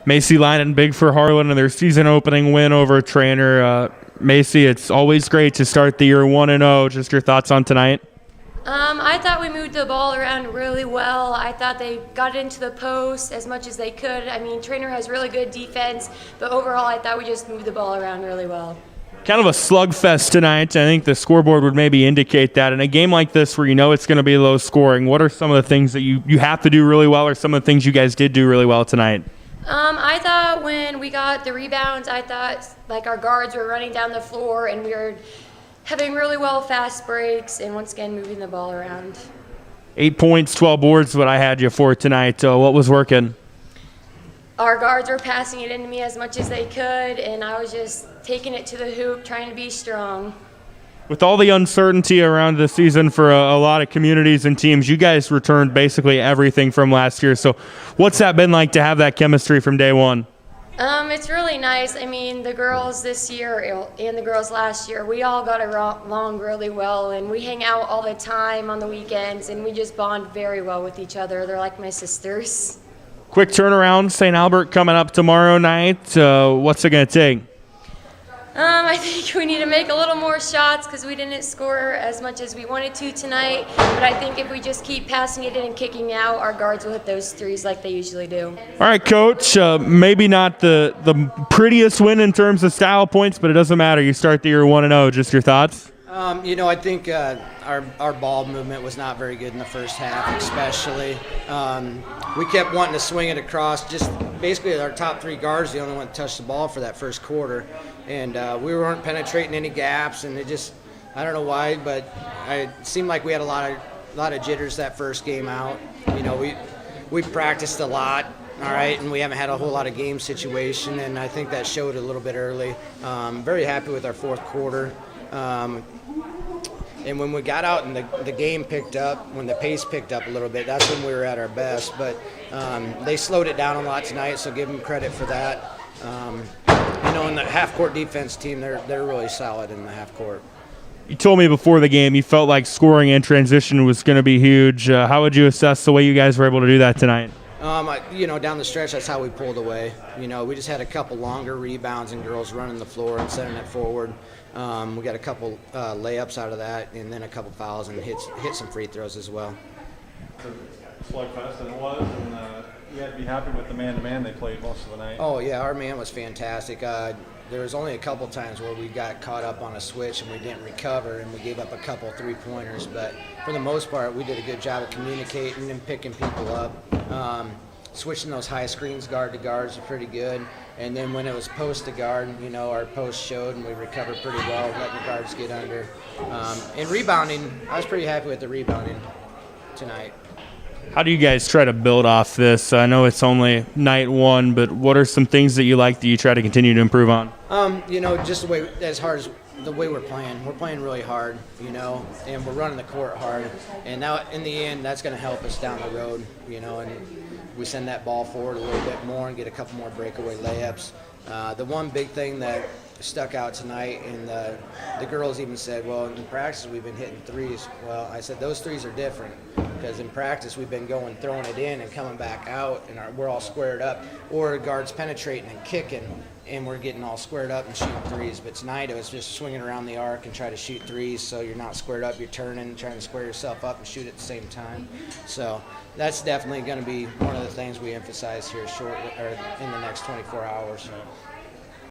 Macy lining big for Harlan in their season opening win over Treynor. Macy, it's always great to start the year 1-0. Just your thoughts on tonight? I thought we moved the ball around really well. I thought they got into the post as much as they could. I mean, Treynor has really good defense, but overall I thought we just moved the ball around really well. Kind of a slugfest tonight. I think the scoreboard would maybe indicate that. In a game like this where you know it's going to be low scoring, what are some of the things that you have to do really well, or some of the things you guys did do really well tonight? I thought when we got the rebounds, I thought like our guards were running down the floor and we were having really well fast breaks and once again moving the ball around. 8 points, 12 boards, what I had you for tonight. What was working? Our guards were passing it into me as much as they could, and I was just taking it to the hoop, trying to be strong. With all the uncertainty around the season for a lot of communities and teams, you guys returned basically everything from last year. So what's that been like to have that chemistry from day one? It's really nice. I mean, the girls this year and the girls last year, we all got along really well, and we hang out all the time on the weekends, and we just bond very well with each other. They're like my sisters. Quick turnaround, St. Albert coming up tomorrow night. What's it going to take? I think we need to make a little more shots because we didn't score as much as we wanted to tonight. But I think if we just keep passing it in and kicking out, our guards will hit those threes like they usually do. All right, Coach. Maybe not the prettiest win in terms of style points, but it doesn't matter. You start the year 1-0. Just your thoughts? I think our ball movement was not very good in the first half, especially. We kept wanting to swing it across. Just basically our top three guards, the only one that touched the ball for that first quarter. And we weren't penetrating any gaps, and it just, I don't know why, but it seemed like we had a lot of jitters that first game out. We practiced a lot, all right, and we haven't had a whole lot of game situation, and I think that showed a little bit early. Very happy with our fourth quarter. And when we got out and the game picked up, when the pace picked up a little bit, that's when we were at our best. But they slowed it down a lot tonight, so give them credit for that. And the half-court defense team, they're really solid in the half-court. You told me before the game you felt like scoring in transition was going to be huge. How would you assess the way you guys were able to do that tonight? Down the stretch, that's how we pulled away. We just had a couple longer rebounds and girls running the floor and sending it forward. We got a couple layups out of that, and then a couple fouls and hit some free throws as well. Slugfest, and it was, and you had to be happy with the man-to-man they played most of the night. Oh yeah, our man was fantastic. There was only a couple times where we got caught up on a switch and we didn't recover, and we gave up a couple three-pointers. But for the most part, we did a good job of communicating and picking people up. Switching those high screens guard to guards are pretty good. And then when it was post to guard, our post showed and we recovered pretty well, letting the guards get under. And rebounding, I was pretty happy with the rebounding tonight. How do you guys try to build off this? I know it's only night one, but what are some things that you like that you try to continue to improve on? Just the way, as hard as the way we're playing. We're playing really hard, and we're running the court hard. And now, in the end, that's going to help us down the road, and we send that ball forward a little bit more and get a couple more breakaway layups. The one big thing that stuck out tonight, and the girls even said, well, in practice we've been hitting threes. Well, I said those threes are different because in practice we've been throwing it in and coming back out, and we're all squared up, or guards penetrating and kicking, and we're getting all squared up and shooting threes. But tonight it was just swinging around the arc and try to shoot threes, so you're not squared up, you're turning, trying to square yourself up and shoot at the same time. So that's definitely going to be one of the things we emphasize here in the next 24 hours.